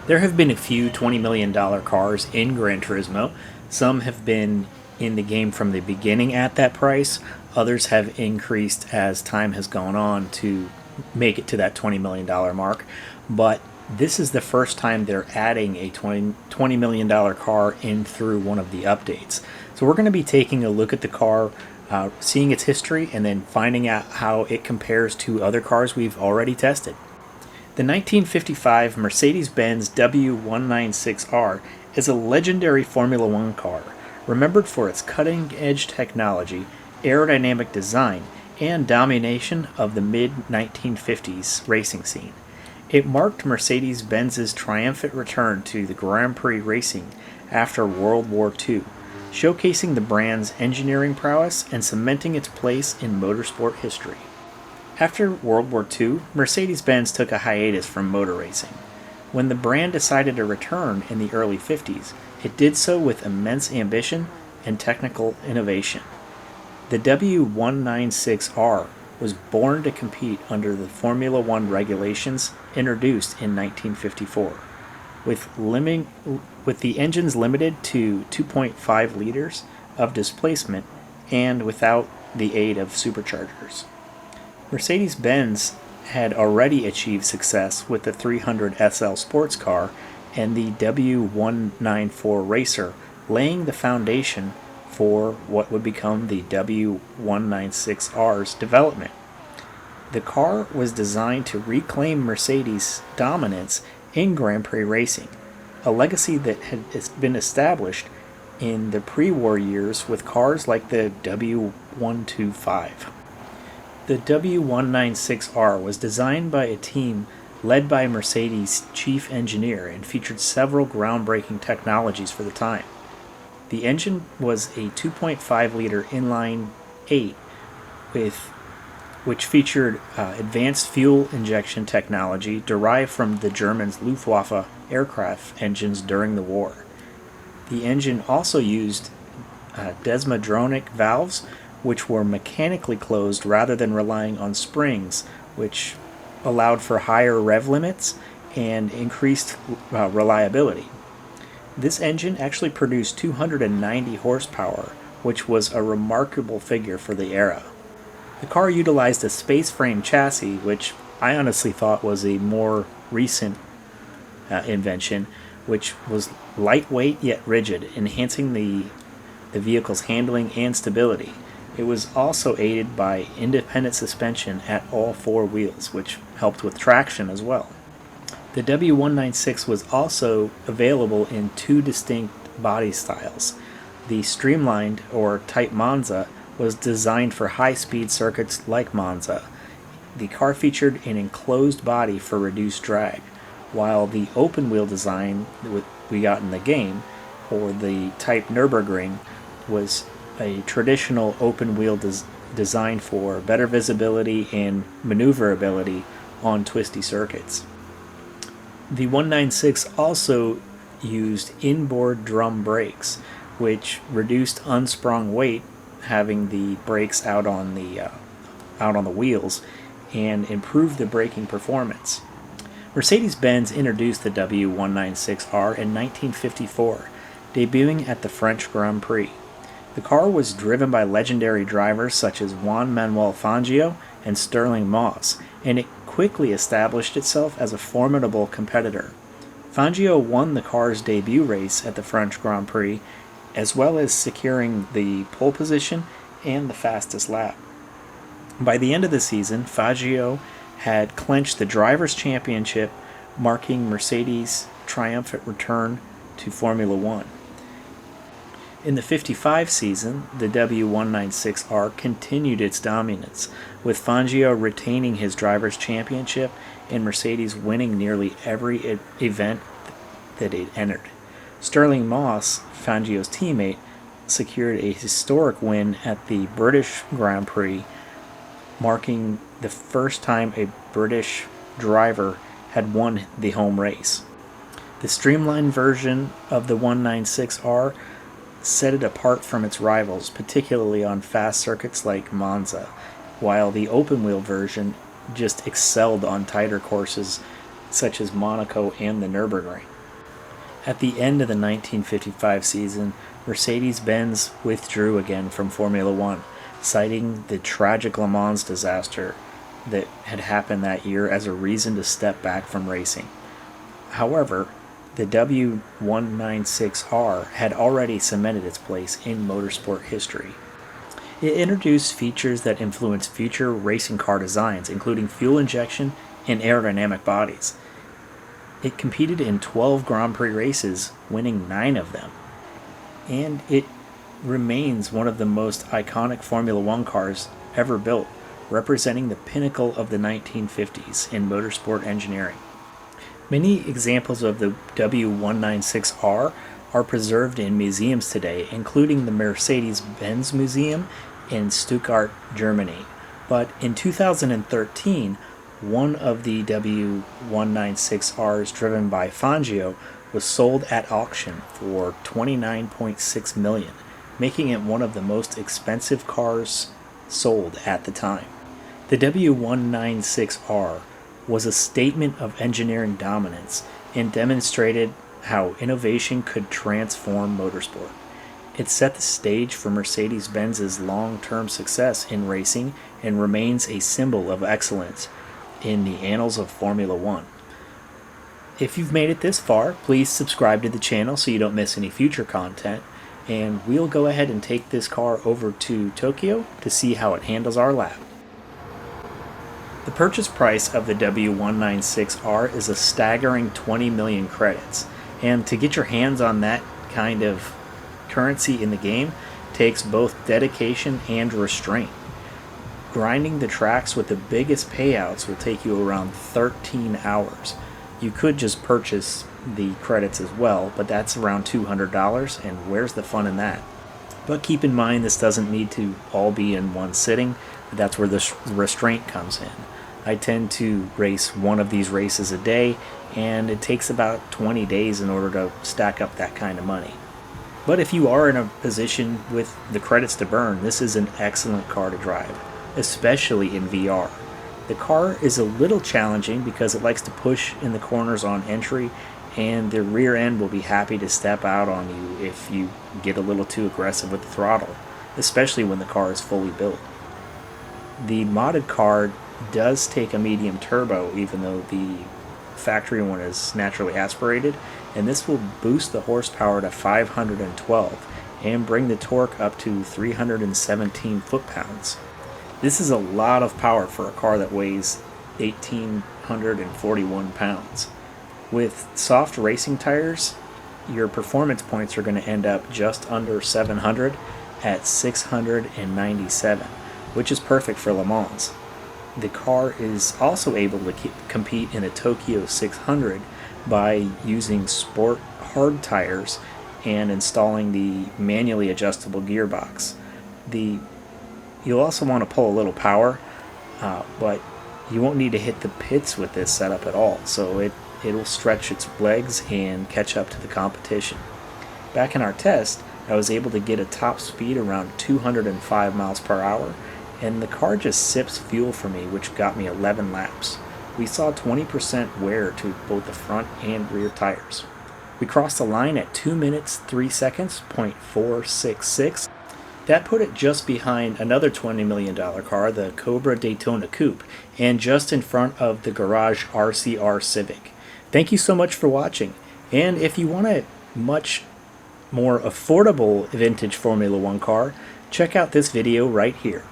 There have been a few $20 million cars in Gran Turismo. Some have been in the game from the beginning at that price. Others have increased as time has gone on to make it to that $20 million mark. But this is the first time they're adding a $20 million car in through one of the updates. So we're going to be taking a look at the car, seeing its history, and then finding out how it compares to other cars we've already tested. The 1955 Mercedes Benz W196R is a legendary Formula One car, remembered for its cutting-edge technology, aerodynamic design, and domination of the mid-1950s racing scene. It marked Mercedes-Benz's triumphant return to the Grand Prix racing after World War II, showcasing the brand's engineering prowess and cementing its place in motorsport history. After World War II, Mercedes-Benz took a hiatus from motor racing. When the brand decided to return in the early 50s, it did so with immense ambition and technical innovation. The W196R was born to compete under the Formula One regulations introduced in 1954, with the engines limited to 2.5 liters of displacement and without the aid of superchargers. Mercedes-Benz had already achieved success with the 300 SL sports car and the W194 Racer, laying the foundation for what would become the W196R's development. The car was designed to reclaim Mercedes' dominance in Grand Prix racing, a legacy that had been established in the pre-war years with cars like the W125. The W196R was designed by a team led by Mercedes' chief engineer and featured several groundbreaking technologies for the time. The engine was a 2.5-liter inline 8 which featured advanced fuel injection technology derived from the Germans' Luftwaffe aircraft engines during the war. The engine also used desmodronic valves, which were mechanically closed rather than relying on springs, which allowed for higher rev limits and increased reliability. This engine actually produced 290 horsepower, which was a remarkable figure for the era. The car utilized a space frame chassis, which I honestly thought was a more recent invention, which was lightweight yet rigid, enhancing the vehicle's handling and stability. It was also aided by independent suspension at all four wheels, which helped with traction as well. The W196 was also available in two distinct body styles. The streamlined, or Type Monza, was designed for high-speed circuits like Monza. The car featured an enclosed body for reduced drag, while the open-wheel design that we got in the game, or the Type Nürburgring, was a traditional open-wheel design for better visibility and maneuverability on twisty circuits. The 196 also used inboard drum brakes, which reduced unsprung weight, having the brakes out on the wheels, and improved the braking performance. Mercedes-Benz introduced the W196R in 1954, debuting at the French Grand Prix. The car was driven by legendary drivers such as Juan Manuel Fangio and Stirling Moss, and it quickly established itself as a formidable competitor. Fangio won the car's debut race at the French Grand Prix, as well as securing the pole position and the fastest lap. By the end of the season, Fangio had clinched the Drivers' Championship, marking Mercedes' triumphant return to Formula One. In the 55 season, the W196R continued its dominance, with Fangio retaining his Drivers' Championship and Mercedes winning nearly every event that it entered. Stirling Moss, Fangio's teammate, secured a historic win at the British Grand Prix, marking the first time a British driver had won the home race. The streamlined version of the 196R set it apart from its rivals, particularly on fast circuits like Monza, while the open-wheel version just excelled on tighter courses such as Monaco and the Nürburgring. At the end of the 1955 season, Mercedes Benz withdrew again from Formula One, citing the tragic Le Mans disaster that had happened that year as a reason to step back from racing. However, the W196R had already cemented its place in motorsport history. It introduced features that influenced future racing car designs, including fuel injection and aerodynamic bodies. It competed in 12 Grand Prix races, winning 9 of them. And it remains one of the most iconic Formula One cars ever built, representing the pinnacle of the 1950s in motorsport engineering. Many examples of the W196R are preserved in museums today, including the Mercedes Benz Museum in Stuttgart, Germany. But in 2013, one of the W196Rs driven by Fangio was sold at auction for $29.6 million, making it one of the most expensive cars sold at the time. The W196R was a statement of engineering dominance and demonstrated how innovation could transform motorsport. It set the stage for Mercedes-Benz's long-term success in racing and remains a symbol of excellence in the annals of Formula One. If you've made it this far, please subscribe to the channel so you don't miss any future content, and we'll go ahead and take this car over to Tokyo to see how it handles our lap. The purchase price of the W196R is a staggering 20 million credits, and to get your hands on that kind of currency in the game takes both dedication and restraint. Grinding the tracks with the biggest payouts will take you around 13 hours. You could just purchase the credits as well, but that's around $200, and where's the fun in that? But keep in mind, this doesn't need to all be in one sitting. That's where the restraint comes in. I tend to race one of these races a day, and it takes about 20 days in order to stack up that kind of money. But if you are in a position with the credits to burn, this is an excellent car to drive, especially in VR. The car is a little challenging because it likes to push in the corners on entry, and the rear end will be happy to step out on you if you get a little too aggressive with the throttle, especially when the car is fully built. The modded car does take a medium turbo, even though the factory one is naturally aspirated, and this will boost the horsepower to 512 and bring the torque up to 317 foot-pounds. This is a lot of power for a car that weighs 1,841 pounds. With soft racing tires, your performance points are going to end up just under 700 at 697, which is perfect for Le Mans. The car is also able to compete in a Tokyo 600 by using sport hard tires and installing the manually adjustable gearbox. You'll also want to pull a little power, but you won't need to hit the pits with this setup at all, so it'll stretch its legs and catch up to the competition. Back in our test, I was able to get a top speed around 205 miles per hour, and the car just sips fuel for me, which got me 11 laps. We saw 20% wear to both the front and rear tires. We crossed the line at 2 minutes 3 seconds, .466. That put it just behind another $20 million car, the Cobra Daytona Coupe, and just in front of the Garage RCR Civic. Thank you so much for watching, and if you want a much more affordable vintage Formula One car, check out this video right here.